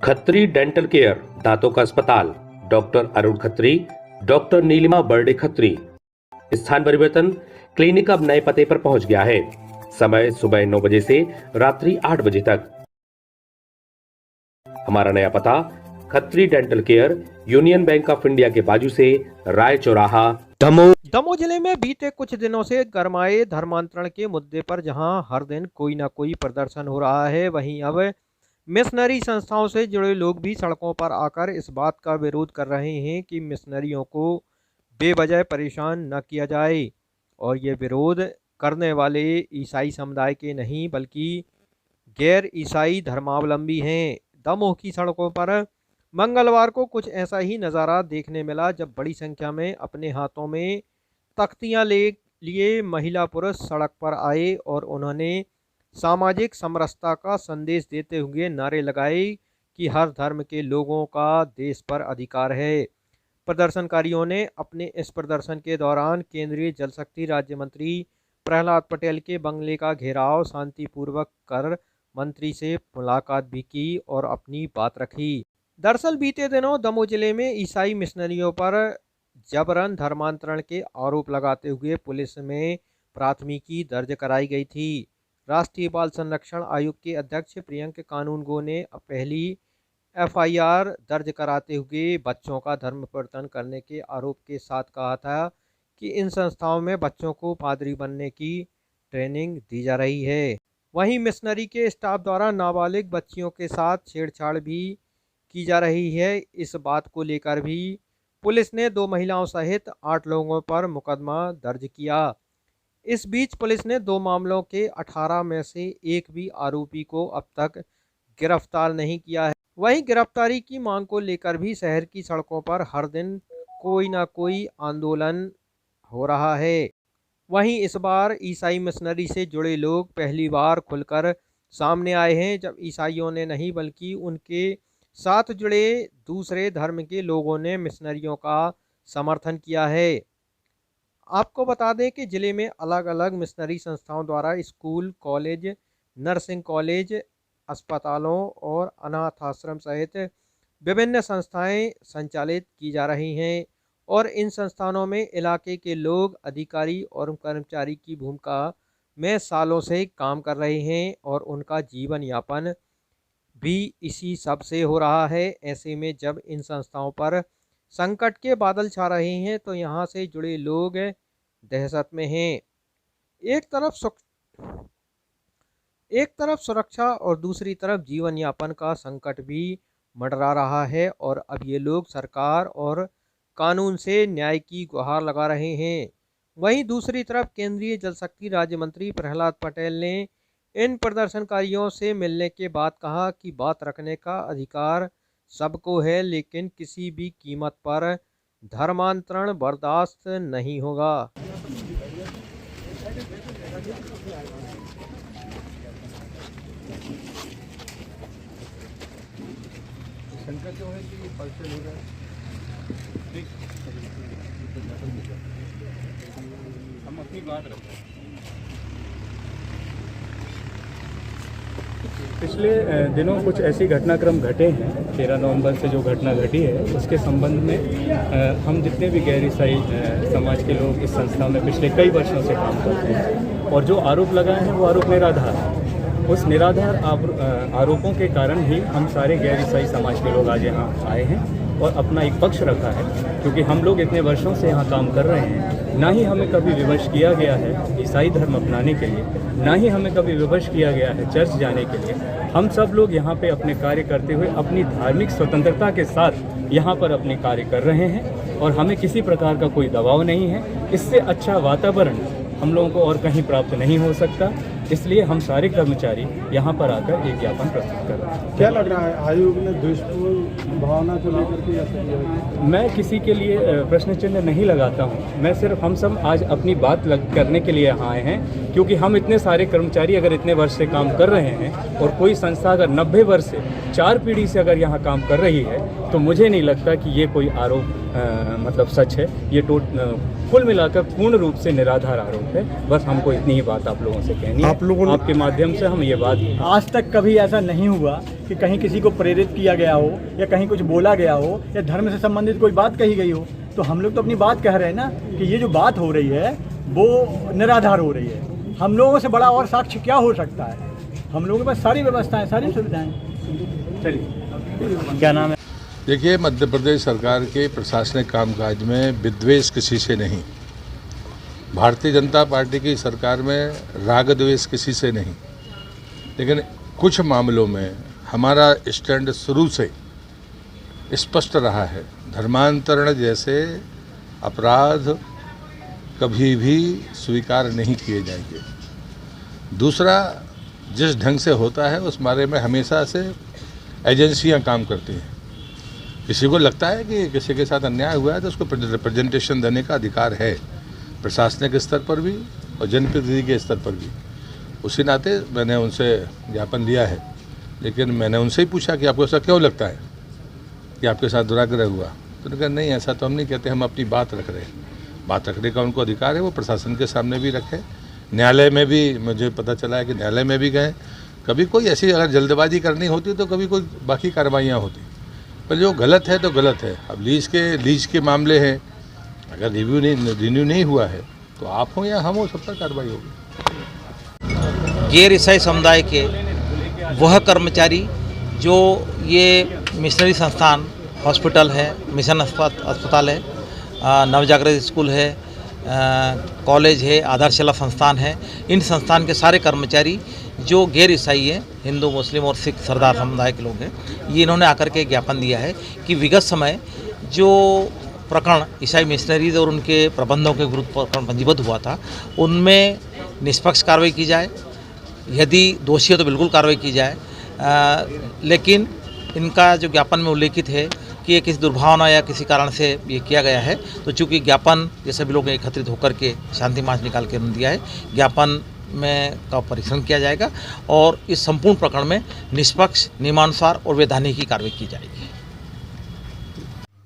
Khatri dental care, दांतों का अस्पताल, डॉक्टर अरुण खत्री, डॉक्टर नीलिमा बर्डे खत्री। स्थान परिवर्तन, क्लिनिक अब नए पते पर पहुंच गया है। समय सुबह 9 बजे से रात्रि 8 बजे तक। हमारा नया पता, Khatri dental care, union bank of India के बाजू से, राय चौराहा, दमोह जिले में बीते कुछ दिनों से गरमाए धर्मांतरण के मुद्दे पर जहां हर दिन कोई ना कोई प्रदर्शन हो रहा है, वहीं अब मिशनरी संस्थाओं से जुड़े लोग भी सड़कों पर आकर इस बात का विरोध कर रहे हैं कि मिशनरियों को बेवजह परेशान न किया जाए। और ये विरोध करने वाले ईसाई समुदाय के नहीं बल्कि गैर ईसाई धर्मावलंबी हैं। दमोह की सड़कों पर मंगलवार को कुछ ऐसा ही नज़ारा देखने मिला, जब बड़ी संख्या में अपने हाथों में तख्तियां लिए महिला पुरुष सड़क पर आए और उन्होंने सामाजिक समरसता का संदेश देते हुए नारे लगाए कि हर धर्म के लोगों का देश पर अधिकार है। प्रदर्शनकारियों ने अपने इस प्रदर्शन के दौरान केंद्रीय जल शक्ति राज्य मंत्री प्रहलाद पटेल के बंगले का घेराव शांतिपूर्वक कर मंत्री से मुलाकात भी की और अपनी बात रखी। दरअसल बीते दिनों दमोह जिले में ईसाई मिशनरियों पर जबरन धर्मांतरण के आरोप लगाते हुए पुलिस में प्राथमिकी दर्ज कराई गई थी। राष्ट्रीय बाल संरक्षण आयोग के अध्यक्ष प्रियंक कानूनगो ने पहली एफआईआर दर्ज कराते हुए बच्चों का धर्म परिवर्तन करने के आरोप के साथ कहा था कि इन संस्थाओं में बच्चों को पादरी बनने की ट्रेनिंग दी जा रही है। वहीं मिशनरी के स्टाफ द्वारा नाबालिग बच्चियों के साथ छेड़छाड़ भी की जा रही है। इस बात को लेकर भी पुलिस ने 2 महिलाओं सहित 8 लोगों पर मुकदमा दर्ज किया। इस बीच पुलिस ने 2 मामलों के 18 में से एक भी आरोपी को अब तक गिरफ्तार नहीं किया है। वहीं गिरफ्तारी की मांग को लेकर भी शहर की सड़कों पर हर दिन कोई ना कोई आंदोलन हो रहा है। वहीं इस बार ईसाई मिशनरी से जुड़े लोग पहली बार खुलकर सामने आए हैं, जब ईसाइयों ने नहीं बल्कि उनके साथ जुड़े दूसरे धर्म के लोगों ने मिशनरियों का समर्थन किया है। आपको बता दें कि ज़िले में अलग अलग मिशनरी संस्थाओं द्वारा स्कूल, कॉलेज, नर्सिंग कॉलेज, अस्पतालों और अनाथ आश्रम सहित विभिन्न संस्थाएं संचालित की जा रही हैं और इन संस्थानों में इलाके के लोग, अधिकारी और कर्मचारी की भूमिका में सालों से काम कर रहे हैं और उनका जीवन यापन भी इसी सब से हो रहा है। ऐसे में जब इन संस्थाओं पर संकट के बादल छा रहे हैं तो यहाँ से जुड़े लोग दहशत में हैं। एक तरफ सुरक्षा और दूसरी तरफ जीवन यापन का संकट भी मंडरा रहा है और अब ये लोग सरकार और कानून से न्याय की गुहार लगा रहे हैं। वहीं दूसरी तरफ केंद्रीय जल शक्ति राज्य मंत्री प्रहलाद पटेल ने इन प्रदर्शनकारियों से मिलने के बाद कहा कि बात रखने का अधिकार सबको है, लेकिन किसी भी कीमत पर धर्मांतरण बर्दाश्त नहीं होगा। हम अपनी बात रखते हैं। पिछले दिनों कुछ ऐसी घटनाक्रम घटे हैं। 13 नवंबर से जो घटना घटी है उसके संबंध में हम जितने भी गैर ईसाई समाज के लोग इस संस्था में पिछले कई वर्षों से काम करते हैं और जो आरोप लगाए हैं वो आरोप निराधार है। उस निराधार आरोपों के कारण ही हम सारे गैर ईसाई समाज के लोग आज यहाँ आए हैं और अपना एक पक्ष रखा है, क्योंकि हम लोग इतने वर्षों से यहाँ काम कर रहे हैं। ना ही हमें कभी विवश किया गया है ईसाई धर्म अपनाने के लिए, ना ही हमें कभी विवश किया गया है चर्च जाने के लिए। हम सब लोग यहाँ पे अपने कार्य करते हुए अपनी धार्मिक स्वतंत्रता के साथ यहाँ पर अपने कार्य कर रहे हैं और हमें किसी प्रकार का कोई दबाव नहीं है। इससे अच्छा वातावरण हम लोगों को और कहीं प्राप्त नहीं हो सकता, इसलिए हम सारे कर्मचारी यहाँ पर आकर एक ज्ञापन प्रस्तुत कर रहे हैं। क्या लग रहा है, आयोग ने द्वेषपूर्ण भावना को लेकर के ऐसा किया है? मैं किसी के लिए प्रश्न चिन्ह नहीं लगाता हूँ। मैं सिर्फ हम सब आज अपनी बात करने के लिए यहाँ आए हैं, क्योंकि हम इतने सारे कर्मचारी अगर इतने वर्ष से काम कर रहे हैं और कोई संस्था अगर 90 वर्ष से 4 पीढ़ी से अगर यहाँ काम कर रही है, तो मुझे नहीं लगता कि ये कोई आरोप मतलब सच है। ये कुल मिलाकर पूर्ण रूप से निराधार आरोप है। बस हमको इतनी ही बात आप लोगों से कहनी है। आप लोगों ने आपके माध्यम से हम ये बात आज तक कभी ऐसा नहीं हुआ कि कहीं किसी को प्रेरित किया गया हो या कहीं कुछ बोला गया हो या धर्म से संबंधित कोई बात कही गई हो। तो हम लोग तो अपनी बात कह रहे हैं ना कि ये जो बात हो रही है वो निराधार हो रही है। हम लोगों से बड़ा और साक्ष्य क्या हो सकता है? हम लोगों के पास सारी व्यवस्थाएं, सारी सुविधाएं। चलिए, क्या नाम है? देखिए, मध्य प्रदेश सरकार के प्रशासनिक कामकाज में विद्वेष किसी से नहीं, भारतीय जनता पार्टी की सरकार में राग द्वेष किसी से नहीं, लेकिन कुछ मामलों में हमारा स्टैंड शुरू से स्पष्ट रहा है। धर्मांतरण जैसे अपराध कभी भी स्वीकार नहीं किए जाएंगे। दूसरा, जिस ढंग से होता है उस बारे में हमेशा से एजेंसियां काम करती हैं। किसी को लगता है कि किसी के साथ अन्याय हुआ है तो उसको रिप्रेजेंटेशन देने का अधिकार है, प्रशासनिक स्तर पर भी और जनप्रतिनिधि के स्तर पर भी। उसी नाते मैंने उनसे ज्ञापन दिया है, लेकिन मैंने उनसे ही पूछा कि आपको ऐसा क्यों लगता है कि आपके साथ दुराग्रह हुआ। तो उन्होंने कहा नहीं, ऐसा तो हम नहीं कहते, हम अपनी बात रख रहे हैं। बात रखने का उनको अधिकार है, वो प्रशासन के सामने भी रखे। न्यायालय में भी मुझे पता चला है कि न्यायालय में भी गए। कभी कोई ऐसी अगर जल्दबाजी करनी होती तो कभी कोई बाकी कार्रवाइयाँ होती, पर जो गलत है तो गलत है। अब लीज के मामले हैं, अगर रिन्यू नहीं हुआ है तो आप हो या हम हो, सब पर कार्रवाई होगी। गैर ईसाई समुदाय के वह कर्मचारी जो ये मिशनरी संस्थान हॉस्पिटल है, मिशन अस्पताल है, नवजागृत स्कूल है, कॉलेज है, आधारशिला संस्थान है, इन संस्थान के सारे कर्मचारी जो गैर ईसाई हैं, हिंदू, मुस्लिम और सिख सरदार समुदाय के लोग हैं, ये इन्होंने आकर के ज्ञापन दिया है कि विगत समय जो प्रकरण ईसाई मिशनरीज और उनके प्रबंधों के विरुद्ध प्रकरण पंजीबद्ध हुआ था, उनमें निष्पक्ष कार्रवाई की जाए। यदि दोषी हो तो बिल्कुल कार्रवाई की जाए, लेकिन इनका जो ज्ञापन में उल्लेखित है कि ये किसी दुर्भावना या किसी कारण से ये किया गया है, तो चूँकि ज्ञापन ये सभी लोग एकत्रित होकर के शांति मार्च निकाल के दिया है, ज्ञापन में का परीक्षण किया जाएगा और इस संपूर्ण प्रकरण में निष्पक्ष, नियमानुसार और वैधानिक की कार्रवाई की जाएगी।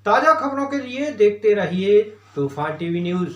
ताज़ा खबरों के लिए देखते रहिए तूफान टीवी न्यूज़।